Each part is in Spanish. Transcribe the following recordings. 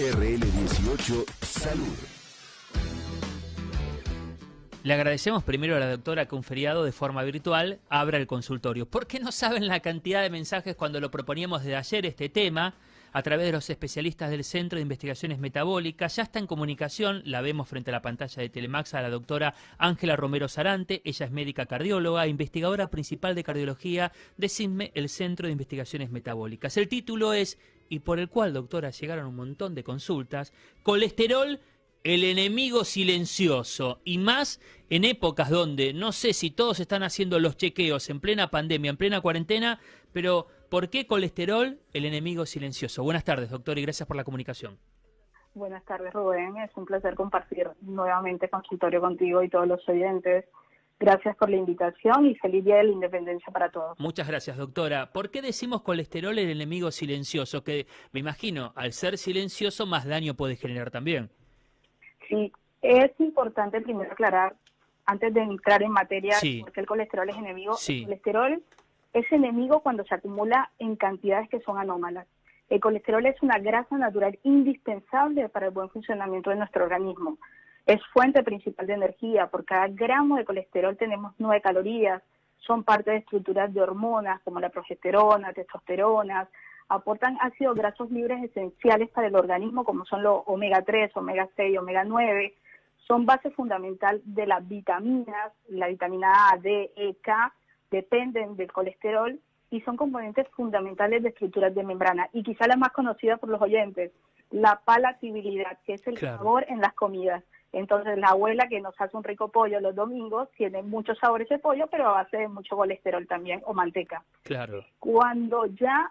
RL18 Salud. Le agradecemos primero a la doctora que un feriado de forma virtual abra el consultorio. Porque no saben la cantidad de mensajes cuando lo proponíamos desde ayer este tema a través de los especialistas del Centro de Investigaciones Metabólicas. Ya está en comunicación, la vemos frente a la pantalla de Telemax, a la doctora Ángela Romero Sarante. Ella es médica cardióloga, investigadora principal de cardiología de CINME, el Centro de Investigaciones Metabólicas. El título es, y por el cual, doctora, llegaron un montón de consultas, colesterol, el enemigo silencioso, y más en épocas donde no sé si todos están haciendo los chequeos en plena pandemia, en plena cuarentena, pero ¿por qué colesterol, el enemigo silencioso? Buenas tardes, doctor, y gracias por la comunicación. Buenas tardes, Rubén. Es un placer compartir nuevamente consultorio contigo y todos los oyentes. Gracias por la invitación y feliz Día de la Independencia para todos. Muchas gracias, doctora. ¿Por qué decimos colesterol, el enemigo silencioso? Que me imagino, al ser silencioso, más daño puede generar también. Sí, es importante primero aclarar, antes de entrar en materia, Sí. por qué el colesterol es enemigo. Sí. El colesterol es enemigo cuando se acumula en cantidades que son anómalas. El colesterol es una grasa natural indispensable para el buen funcionamiento de nuestro organismo. Es fuente principal de energía. Por cada gramo de colesterol tenemos 9 calorías. Son parte de estructuras de hormonas como la progesterona, testosterona. Aportan ácidos grasos libres esenciales para el organismo, como son los omega 3, omega 6, omega 9. Son base fundamental de las vitaminas, la vitamina A, D, E, K, dependen del colesterol y son componentes fundamentales de estructuras de membrana. Y quizá la más conocida por los oyentes, la palatabilidad, que es el sabor en las comidas. Entonces, la abuela que nos hace un rico pollo los domingos tiene mucho sabor ese pollo, pero a base de mucho colesterol también, o manteca. Claro. Cuando ya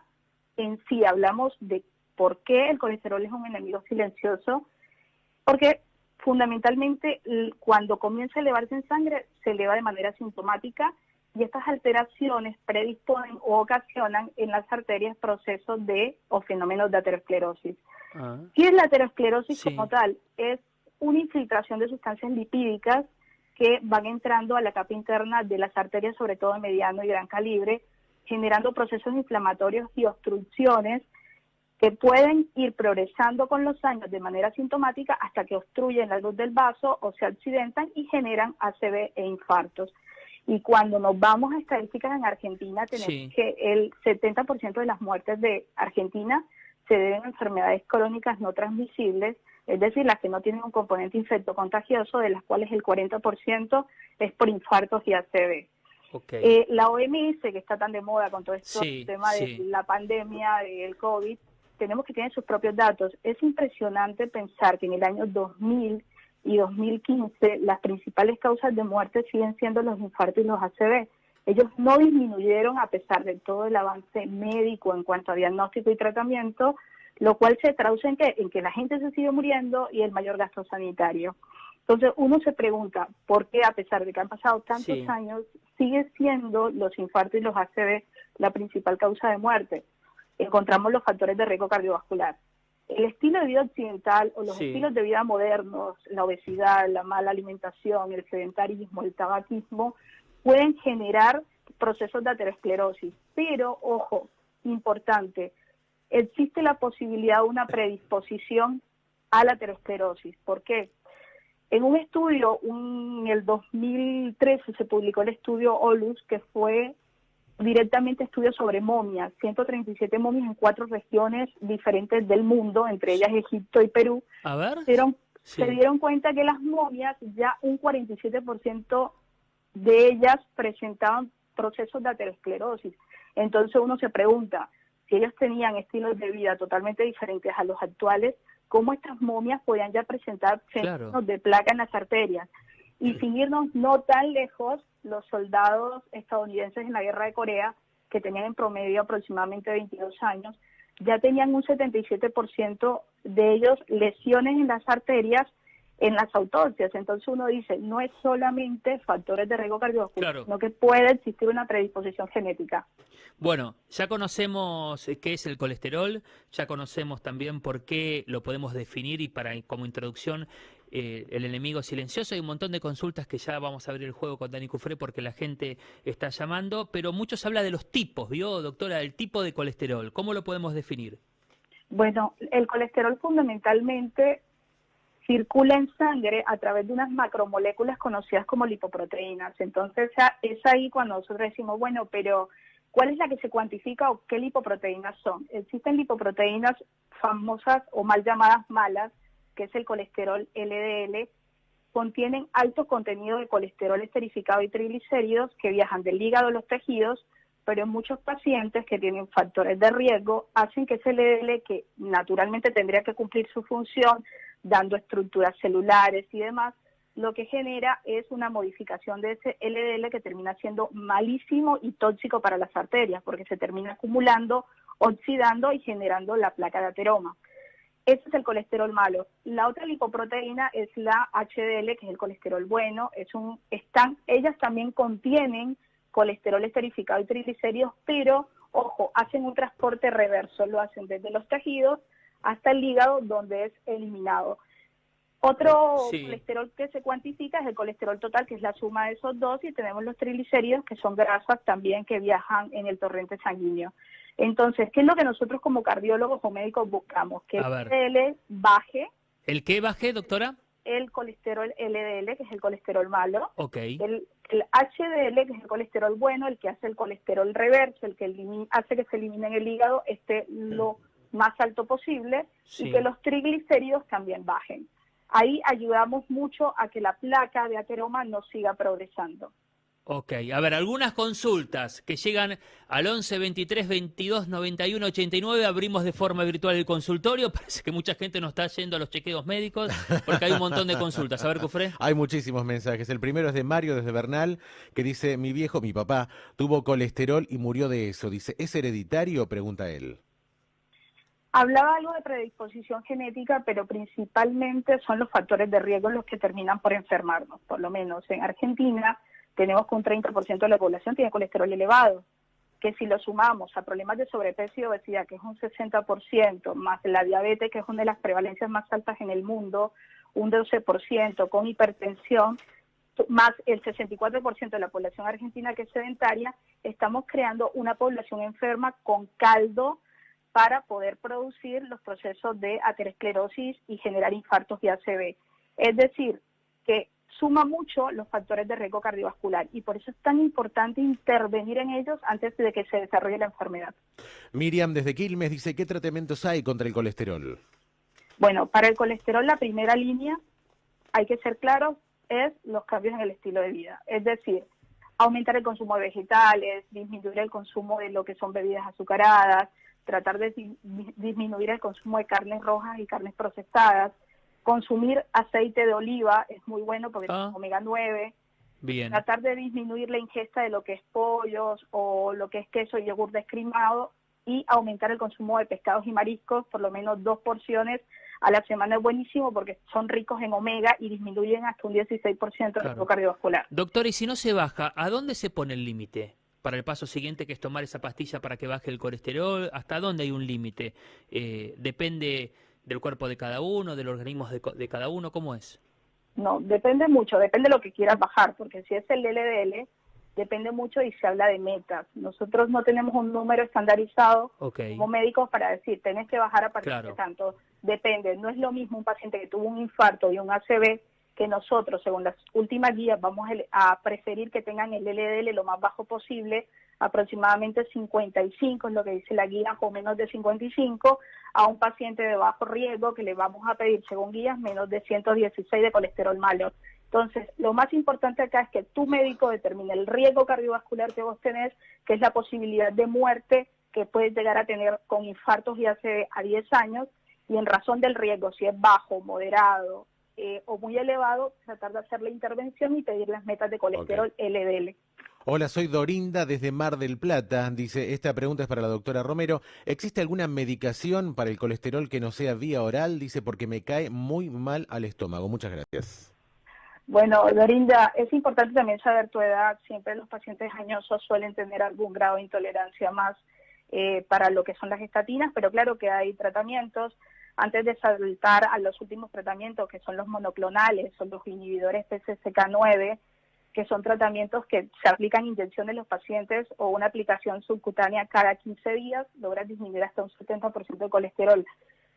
en sí hablamos de por qué el colesterol es un enemigo silencioso, porque fundamentalmente cuando comienza a elevarse en sangre, se eleva de manera sintomática y estas alteraciones predisponen o ocasionan en las arterias procesos o fenómenos de aterosclerosis. ¿Qué es la aterosclerosis como tal? Es una infiltración de sustancias lipídicas que van entrando a la capa interna de las arterias, sobre todo de mediano y gran calibre, generando procesos inflamatorios y obstrucciones que pueden ir progresando con los años de manera sintomática hasta que obstruyen la luz del vaso o se accidentan y generan ACV e infartos. Y cuando nos vamos a estadísticas en Argentina, tenemos que el 70% de las muertes de Argentina se deben a enfermedades crónicas no transmisibles, es decir, las que no tienen un componente infectocontagioso, de las cuales el 40% es por infartos y ACV. Okay. La OMS, que está tan de moda con todo esto, el tema de la pandemia, del COVID, tenemos que tener sus propios datos. Es impresionante pensar que en el año 2000 y 2015 las principales causas de muerte siguen siendo los infartos y los ACV. Ellos no disminuyeron a pesar de todo el avance médico en cuanto a diagnóstico y tratamiento, lo cual se traduce en que la gente se sigue muriendo y el mayor gasto sanitario. Entonces uno se pregunta por qué, a pesar de que han pasado tantos años, sigue siendo los infartos y los ACV la principal causa de muerte. Encontramos los factores de riesgo cardiovascular. El estilo de vida occidental o los estilos de vida modernos, la obesidad, la mala alimentación, el sedentarismo, el tabaquismo, pueden generar procesos de aterosclerosis. Pero, ojo, importante, existe la posibilidad de una predisposición a la aterosclerosis. ¿Por qué? En un estudio, en el 2013 se publicó el estudio OLUS, que fue directamente estudio sobre momias, 137 momias en 4 regiones diferentes del mundo, entre ellas Egipto y Perú. A ver. Se dieron cuenta que las momias, ya un 47% de ellas presentaban procesos de aterosclerosis. Entonces uno se pregunta, si ellos tenían estilos de vida totalmente diferentes a los actuales, ¿cómo estas momias podían ya presentar fenómenos de placa en las arterias? Y sin irnos no tan lejos, los soldados estadounidenses en la guerra de Corea, que tenían en promedio aproximadamente 22 años, ya tenían un 77% de ellos lesiones en las arterias en las autopsias. Entonces uno dice, no es solamente factores de riesgo cardiovascular, sino que puede existir una predisposición genética. Bueno, ya conocemos qué es el colesterol, ya conocemos también por qué lo podemos definir y como introducción el enemigo silencioso. Hay un montón de consultas que ya vamos a abrir el juego con Dani Cufré porque la gente está llamando, pero muchos habla de los tipos, ¿vio, doctora? El tipo de colesterol, ¿cómo lo podemos definir? Bueno, el colesterol fundamentalmente circula en sangre a través de unas macromoléculas conocidas como lipoproteínas. Entonces es ahí cuando nosotros decimos, bueno, pero ¿cuál es la que se cuantifica o qué lipoproteínas son? Existen lipoproteínas famosas o mal llamadas malas, que es el colesterol LDL, contienen alto contenido de colesterol esterificado y triglicéridos que viajan del hígado a los tejidos, pero en muchos pacientes que tienen factores de riesgo hacen que ese LDL, que naturalmente tendría que cumplir su función, dando estructuras celulares y demás, lo que genera es una modificación de ese LDL que termina siendo malísimo y tóxico para las arterias, porque se termina acumulando, oxidando y generando la placa de ateroma. Ese es el colesterol malo. La otra lipoproteína es la HDL, que es el colesterol bueno. Ellas también contienen colesterol esterificado y triglicéridos, pero, ojo, hacen un transporte reverso, lo hacen desde los tejidos hasta el hígado, donde es eliminado. Otro colesterol que se cuantifica es el colesterol total, que es la suma de esos dos, y tenemos los triglicéridos, que son grasas también que viajan en el torrente sanguíneo. Entonces, ¿qué es lo que nosotros como cardiólogos o médicos buscamos? Que el LDL baje. ¿El qué baje, doctora? El colesterol LDL, que es el colesterol malo. Ok. El HDL, que es el colesterol bueno, el que hace el colesterol reverso, el que hace que se elimine en el hígado, esté lo más alto posible, y que los triglicéridos también bajen. Ahí ayudamos mucho a que la placa de ateroma no siga progresando. Ok, a ver, algunas consultas que llegan al 11 23 22 91 89, abrimos de forma virtual el consultorio, parece que mucha gente no está yendo a los chequeos médicos porque hay un montón de consultas. A ver, Cufré. Hay muchísimos mensajes. El primero es de Mario desde Bernal, que dice, mi papá, tuvo colesterol y murió de eso. Dice, ¿es hereditario? Pregunta él. Hablaba algo de predisposición genética, pero principalmente son los factores de riesgo los que terminan por enfermarnos. Por lo menos en Argentina tenemos que un 30% de la población tiene colesterol elevado, que si lo sumamos a problemas de sobrepeso y obesidad, que es un 60%, más la diabetes, que es una de las prevalencias más altas en el mundo, un 12%, con hipertensión, más el 64% de la población argentina que es sedentaria, estamos creando una población enferma con caldo para poder producir los procesos de aterosclerosis y generar infartos y ACV. Es decir, que suma mucho los factores de riesgo cardiovascular y por eso es tan importante intervenir en ellos antes de que se desarrolle la enfermedad. Miriam desde Quilmes dice, ¿qué tratamientos hay contra el colesterol? Bueno, para el colesterol la primera línea, hay que ser claros, es los cambios en el estilo de vida. Es decir, aumentar el consumo de vegetales, disminuir el consumo de lo que son bebidas azucaradas, tratar de disminuir el consumo de carnes rojas y carnes procesadas, consumir aceite de oliva es muy bueno porque tiene omega 9, bien. Tratar de disminuir la ingesta de lo que es pollos o lo que es queso y yogur descremado y aumentar el consumo de pescados y mariscos, por lo menos 2 porciones a la semana es buenísimo porque son ricos en omega y disminuyen hasta un 16% el riesgo cardiovascular. Doctor, y si no se baja, ¿a dónde se pone el límite? Para el paso siguiente, que es tomar esa pastilla para que baje el colesterol, ¿hasta dónde hay un límite? ¿Depende del cuerpo de cada uno, del organismo de cada uno? ¿Cómo es? No, depende mucho, depende de lo que quieras bajar, porque si es el LDL, depende mucho y se habla de metas. Nosotros no tenemos un número estandarizado como médicos para decir, tenés que bajar a partir de tanto. Depende, no es lo mismo un paciente que tuvo un infarto y un ACV, que nosotros, según las últimas guías, vamos a preferir que tengan el LDL lo más bajo posible, aproximadamente 55 es lo que dice la guía, o menos de 55, a un paciente de bajo riesgo que le vamos a pedir, según guías, menos de 116 de colesterol malo. Entonces, lo más importante acá es que tu médico determine el riesgo cardiovascular que vos tenés, que es la posibilidad de muerte que puedes llegar a tener con infartos y hace a 10 años, y en razón del riesgo, si es bajo, moderado, o muy elevado, tratar de hacer la intervención y pedir las metas de colesterol LDL. Hola, soy Dorinda desde Mar del Plata. Dice, esta pregunta es para la doctora Romero. ¿Existe alguna medicación para el colesterol que no sea vía oral? Dice, porque me cae muy mal al estómago. Muchas gracias. Bueno, Dorinda, es importante también saber tu edad. Siempre los pacientes añosos suelen tener algún grado de intolerancia más para lo que son las estatinas, pero claro que hay tratamientos. Antes de saltar a los últimos tratamientos, que son los monoclonales o los inhibidores PCSK9, que son tratamientos que se aplican inyecciones en los pacientes o una aplicación subcutánea cada 15 días, logra disminuir hasta un 70% de colesterol.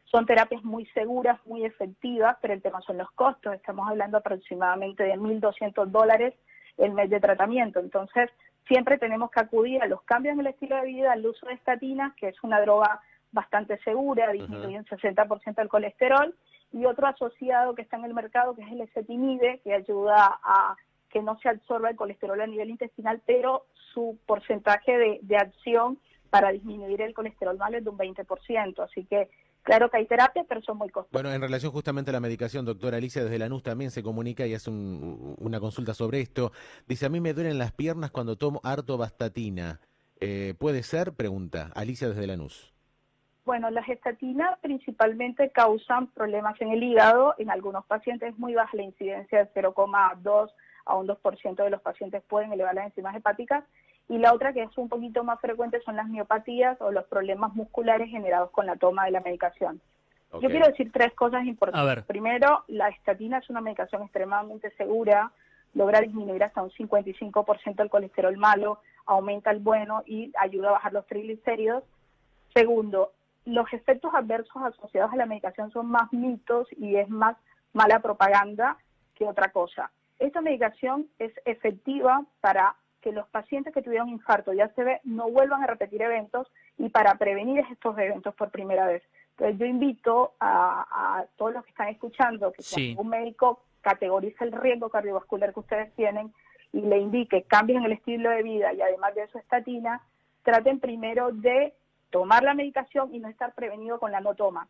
Son terapias muy seguras, muy efectivas, pero el tema son los costos. Estamos hablando aproximadamente de $1.200 el mes de tratamiento. Entonces, siempre tenemos que acudir a los cambios en el estilo de vida, al uso de estatinas, que es una droga bastante segura, disminuye un 60% el colesterol, y otro asociado que está en el mercado, que es el ezetimibe, que ayuda a que no se absorba el colesterol a nivel intestinal, pero su porcentaje de acción para disminuir el colesterol malo es de un 20%. Así que, claro que hay terapias, pero son muy costosas. Bueno, en relación justamente a la medicación, doctora Alicia, desde Lanús también se comunica y hace una consulta sobre esto. Dice, a mí me duelen las piernas cuando tomo artovastatina. ¿Puede ser? Pregunta. Alicia desde Lanús. Bueno, las estatinas principalmente causan problemas en el hígado. En algunos pacientes es muy baja la incidencia, de 0,2 a un 2% de los pacientes pueden elevar las enzimas hepáticas. Y la otra, que es un poquito más frecuente, son las miopatías o los problemas musculares generados con la toma de la medicación. Okay. Yo quiero decir 3 cosas importantes. Primero, la estatina es una medicación extremadamente segura, logra disminuir hasta un 55% el colesterol malo, aumenta el bueno y ayuda a bajar los triglicéridos. Segundo, los efectos adversos asociados a la medicación son más mitos y es más mala propaganda que otra cosa. Esta medicación es efectiva para que los pacientes que tuvieron infarto ya se ve no vuelvan a repetir eventos y para prevenir estos eventos por primera vez. Entonces yo invito a todos los que están escuchando que cuando un médico categoriza el riesgo cardiovascular que ustedes tienen y le indique cambios en el estilo de vida y además de eso estatina, traten primero de tomar la medicación y no estar prevenido con la no toma.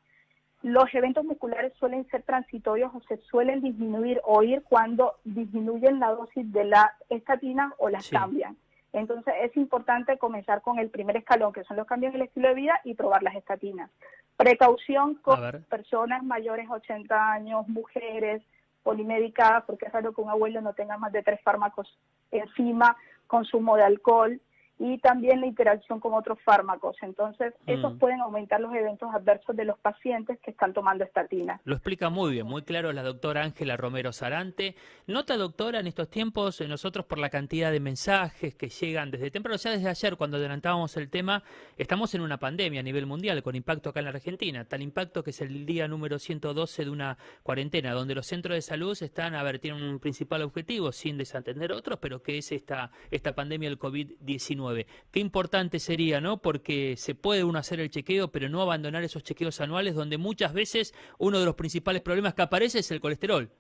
Los eventos musculares suelen ser transitorios o se suelen disminuir o ir cuando disminuyen la dosis de la estatina o las cambian. Entonces es importante comenzar con el primer escalón, que son los cambios en el estilo de vida, y probar las estatinas. Precaución con personas mayores a 80 años, mujeres, polimedicadas, porque es raro que un abuelo no tenga más de 3 fármacos encima, consumo de alcohol, y también la interacción con otros fármacos. Entonces, esos pueden aumentar los eventos adversos de los pacientes que están tomando estatinas. Lo explica muy bien, muy claro la doctora Ángela Romero Sarante. Nota, doctora, en estos tiempos, nosotros por la cantidad de mensajes que llegan desde temprano, ya desde ayer cuando adelantábamos el tema, estamos en una pandemia a nivel mundial con impacto acá en la Argentina, tal impacto que es el día número 112 de una cuarentena, donde los centros de salud están, tienen un principal objetivo, sin desatender otros, pero que es esta pandemia del COVID-19. Qué importante sería, ¿no? Porque se puede uno hacer el chequeo, pero no abandonar esos chequeos anuales donde muchas veces uno de los principales problemas que aparece es el colesterol.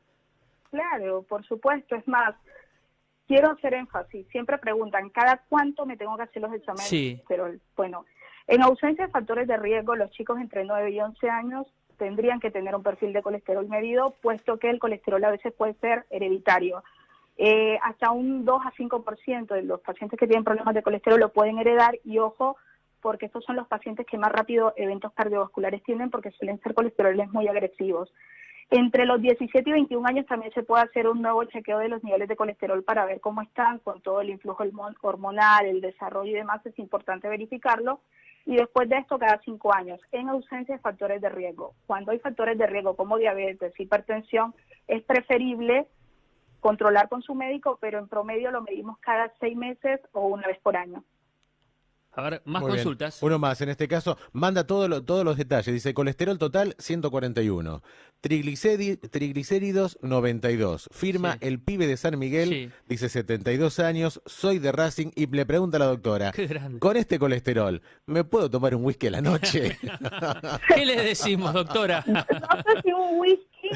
Claro, por supuesto. Es más, quiero hacer énfasis. Siempre preguntan, ¿cada cuánto me tengo que hacer los exámenes de colesterol? Bueno, en ausencia de factores de riesgo, los chicos entre 9 y 11 años tendrían que tener un perfil de colesterol medido, puesto que el colesterol a veces puede ser hereditario. Hasta un 2 a 5% de los pacientes que tienen problemas de colesterol lo pueden heredar, y ojo, porque estos son los pacientes que más rápido eventos cardiovasculares tienen porque suelen ser colesteroles muy agresivos. Entre los 17 y 21 años también se puede hacer un nuevo chequeo de los niveles de colesterol para ver cómo están con todo el influjo hormonal, el desarrollo y demás, es importante verificarlo. Y después de esto, cada 5 años, en ausencia de factores de riesgo. Cuando hay factores de riesgo como diabetes, hipertensión, es preferible controlar con su médico, pero en promedio lo medimos cada 6 meses o una vez por año. A ver, más Muy consultas. Bien. Uno más, en este caso, manda todos los detalles. Dice, colesterol total 141, triglicéridos 92. Firma el pibe de San Miguel, dice 72 años, soy de Racing, y le pregunta a la doctora, con este colesterol, ¿me puedo tomar un whisky a la noche? ¿Qué le decimos, doctora? No sé si un whisky,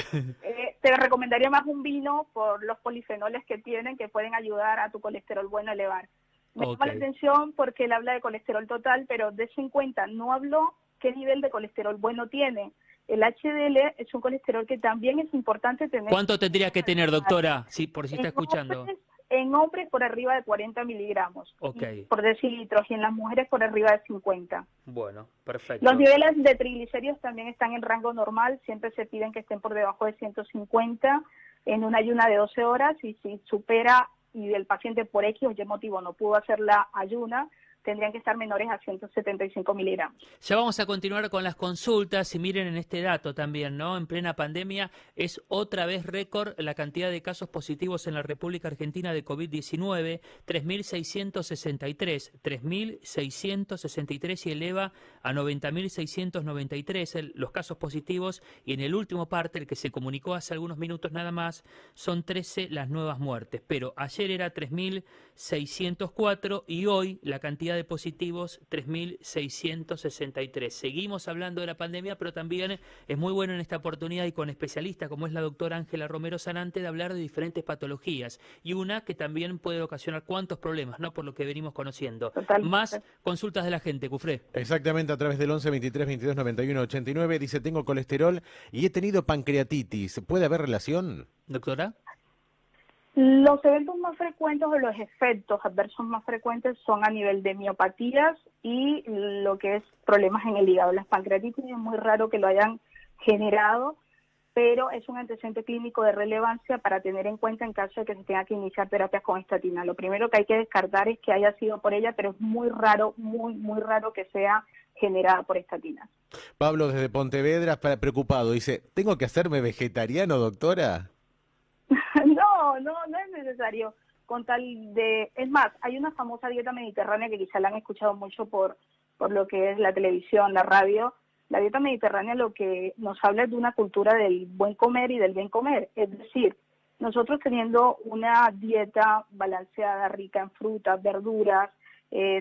te recomendaría más un vino por los polifenoles que tienen, que pueden ayudar a tu colesterol bueno a elevar. Me llama la atención porque él habla de colesterol total, pero dése en cuenta, no habló qué nivel de colesterol bueno tiene. El HDL es un colesterol que también es importante tener. ¿Cuánto tendría que tener, doctora? Sí, por si está escuchando. En hombres por arriba de 40 miligramos por decilitros, y en las mujeres por arriba de 50. Bueno, perfecto. Los niveles de triglicéridos también están en rango normal, siempre se piden que estén por debajo de 150 en un ayuno de 12 horas, y si supera y el paciente por X o Y motivo no pudo hacer la ayuna, tendrían que estar menores a 175 miligramos. Ya vamos a continuar con las consultas y miren en este dato también, ¿no? En plena pandemia es otra vez récord la cantidad de casos positivos en la República Argentina de COVID-19, 3.663 y eleva a 90.693 los casos positivos, y en el último parte, el que se comunicó hace algunos minutos nada más, son 13 las nuevas muertes, pero ayer era 3.604 y hoy la cantidad de positivos 3.663. Seguimos hablando de la pandemia, pero también es muy bueno en esta oportunidad y con especialistas como es la doctora Ángela Romero Sarante de hablar de diferentes patologías y una que también puede ocasionar cuántos problemas, ¿no? Por lo que venimos conociendo. Totalmente. Más consultas de la gente, Cufré. Exactamente, a través del 11 23 22 91 89 dice: tengo colesterol y he tenido pancreatitis. ¿Puede haber relación? Doctora. Los eventos más frecuentes o los efectos adversos más frecuentes son a nivel de miopatías y lo que es problemas en el hígado. Las pancreatitis es muy raro que lo hayan generado, pero es un antecedente clínico de relevancia para tener en cuenta en caso de que se tenga que iniciar terapias con estatina. Lo primero que hay que descartar es que haya sido por ella, pero es muy raro, muy raro que sea generada por estatinas. Pablo desde Pontevedra, preocupado, dice: ¿tengo que hacerme vegetariano, doctora? No es necesario. Con tal de, es más, hay una famosa dieta mediterránea que quizá la han escuchado mucho por lo que es la televisión, la radio. La dieta mediterránea lo que nos habla es de una cultura del buen comer y del bien comer. Es decir, nosotros teniendo una dieta balanceada, rica en frutas, verduras,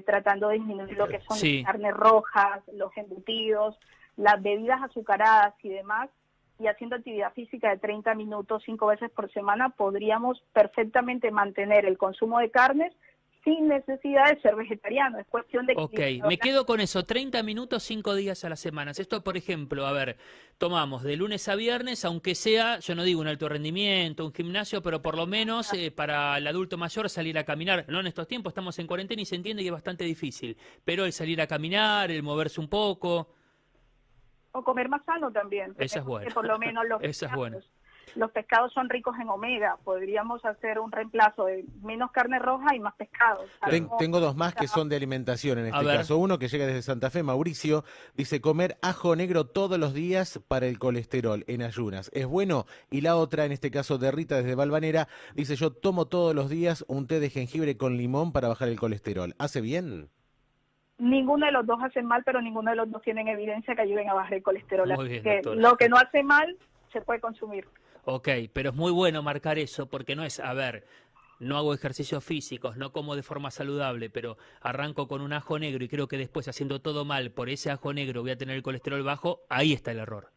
tratando de disminuir lo que son las carnes rojas, los embutidos, las bebidas azucaradas y demás, y haciendo actividad física de 30 minutos 5 veces por semana, podríamos perfectamente mantener el consumo de carnes sin necesidad de ser vegetariano. Es cuestión de... Ok, me quedo con eso, 30 minutos 5 días a la semana. Esto, por ejemplo, a ver, tomamos de lunes a viernes, aunque sea, yo no digo un alto rendimiento, un gimnasio, pero por lo menos para el adulto mayor salir a caminar. No en estos tiempos, estamos en cuarentena y se entiende que es bastante difícil, pero el salir a caminar, el moverse un poco... O comer más sano también. Esa es buena. Por lo menos los pescados son ricos en omega. Podríamos hacer un reemplazo de menos carne roja y más pescados. Tengo dos más que son de alimentación en este caso. Uno que llega desde Santa Fe, Mauricio, dice: comer ajo negro todos los días para el colesterol en ayunas. ¿Es bueno? Y la otra, en este caso de Rita desde Valvanera, dice: yo tomo todos los días un té de jengibre con limón para bajar el colesterol. ¿Hace bien? Ninguno de los dos hace mal, pero ninguno de los dos tienen evidencia que ayuden a bajar el colesterol. Muy bien, que lo que no hace mal se puede consumir. Ok, pero es muy bueno marcar eso, porque no es, a ver, no hago ejercicios físicos, no como de forma saludable, pero arranco con un ajo negro y creo que después, haciendo todo mal por ese ajo negro, voy a tener el colesterol bajo. Ahí está el error.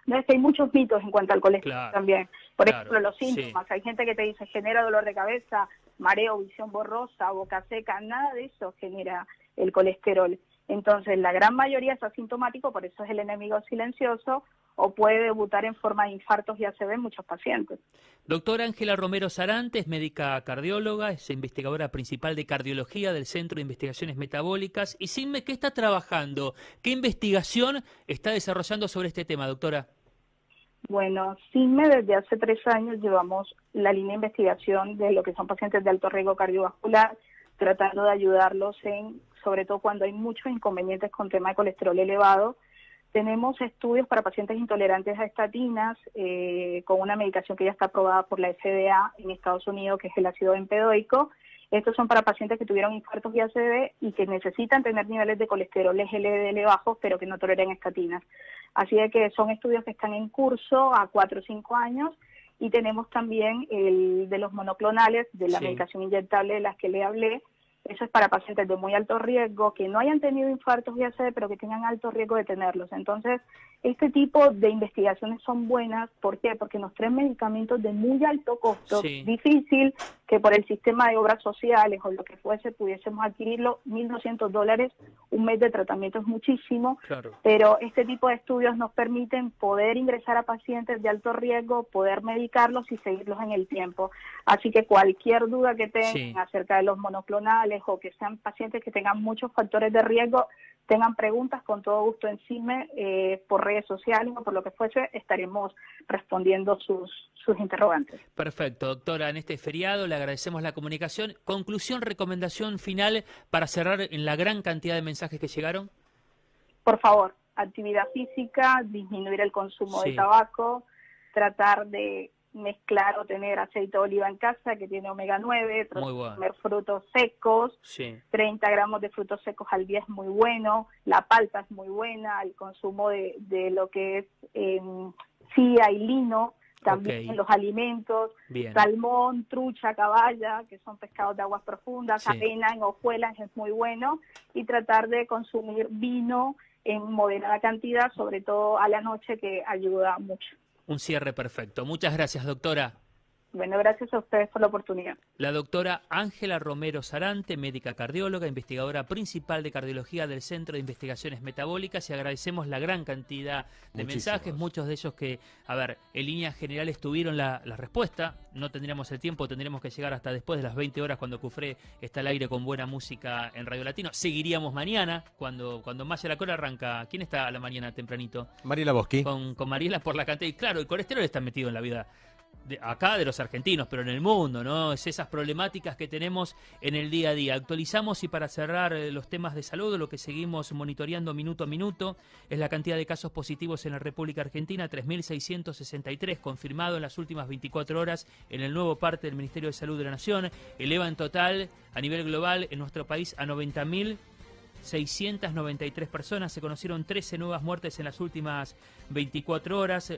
No, es que hay muchos mitos en cuanto al colesterol también. Por ejemplo, los síntomas. Hay gente que te dice genera dolor de cabeza, mareo, visión borrosa, boca seca. Nada de eso genera el colesterol. Entonces, la gran mayoría es asintomático, por eso es el enemigo silencioso, o puede debutar en forma de infartos y ACV en muchos pacientes. Doctora Ángela Romero Sarante es médica cardióloga, es investigadora principal de cardiología del Centro de Investigaciones Metabólicas. Y ¿qué está trabajando? ¿Qué investigación está desarrollando sobre este tema, doctora? Bueno, CINME desde hace 3 años llevamos la línea de investigación de lo que son pacientes de alto riesgo cardiovascular, tratando de ayudarlos sobre todo cuando hay muchos inconvenientes con tema de colesterol elevado. Tenemos estudios para pacientes intolerantes a estatinas con una medicación que ya está aprobada por la FDA en Estados Unidos, que es el ácido bempedoico. Estos son para pacientes que tuvieron infartos y ACV y que necesitan tener niveles de colesterol LDL bajos, pero que no toleran estatinas. Así de que son estudios que están en curso a 4 o 5 años. Y tenemos también el de los monoclonales, de la medicación inyectable de las que le hablé. Eso es para pacientes de muy alto riesgo, que no hayan tenido infartos y ACV, pero que tengan alto riesgo de tenerlos. Entonces, este tipo de investigaciones son buenas. ¿Por qué? Porque nos traen medicamentos de muy alto costo, difícil que por el sistema de obras sociales o lo que fuese pudiésemos adquirirlo. $1.200 un mes de tratamiento es muchísimo, pero este tipo de estudios nos permiten poder ingresar a pacientes de alto riesgo, poder medicarlos y seguirlos en el tiempo. Así que cualquier duda que tengan acerca de los monoclonales o que sean pacientes que tengan muchos factores de riesgo, tengan preguntas, con todo gusto en CINME por redes redes sociales o por lo que fuese, estaremos respondiendo sus interrogantes. Perfecto, doctora, en este feriado le agradecemos la comunicación. Conclusión, recomendación final para cerrar en la gran cantidad de mensajes que llegaron. Por favor, actividad física, disminuir el consumo de tabaco, tratar de mezclar o tener aceite de oliva en casa que tiene omega 9, comer frutos secos, 30 gramos de frutos secos al día es muy bueno, la palta es muy buena, el consumo de lo que es chía y lino, también en los alimentos, salmón, trucha, caballa, que son pescados de aguas profundas, avena en hojuelas es muy bueno, y tratar de consumir vino en moderada cantidad, sobre todo a la noche, que ayuda mucho. Un cierre perfecto. Muchas gracias, doctora. Bueno, gracias a ustedes por la oportunidad. La doctora Ángela Romero Sarante, médica cardióloga, investigadora principal de cardiología del Centro de Investigaciones Metabólicas, y agradecemos la gran cantidad de mensajes, muchos de ellos que, a ver, en líneas generales tuvieron la respuesta. No tendríamos el tiempo, tendríamos que llegar hasta después de las 20 horas cuando Cufré está al aire con buena música en Radio Latino. Seguiríamos mañana, cuando Maya la Cola arranca. ¿Quién está a la mañana tempranito? Mariela Boschi. Con Mariela por la cantidad. Y claro, el colesterol está metido en la vida acá de los argentinos, pero en el mundo, ¿no? Es esas problemáticas que tenemos en el día a día. Actualizamos, y para cerrar los temas de salud, lo que seguimos monitoreando minuto a minuto es la cantidad de casos positivos en la República Argentina, 3.663 confirmado en las últimas 24 horas en el nuevo parte del Ministerio de Salud de la Nación. Eleva en total a nivel global en nuestro país a 90.693 personas. Se conocieron 13 nuevas muertes en las últimas 24 horas.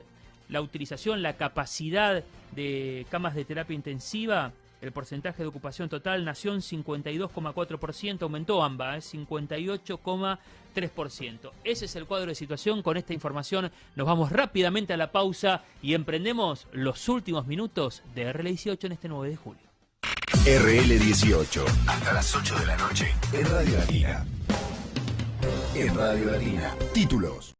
La utilización, la capacidad de camas de terapia intensiva, el porcentaje de ocupación total, Nación 52,4%, aumentó AMBA, 58,3%. Ese es el cuadro de situación. Con esta información nos vamos rápidamente a la pausa y emprendemos los últimos minutos de RL18 en este 9 de julio. RL18, hasta las 8 de la noche, en Radio Latina. En Radio Latina, títulos.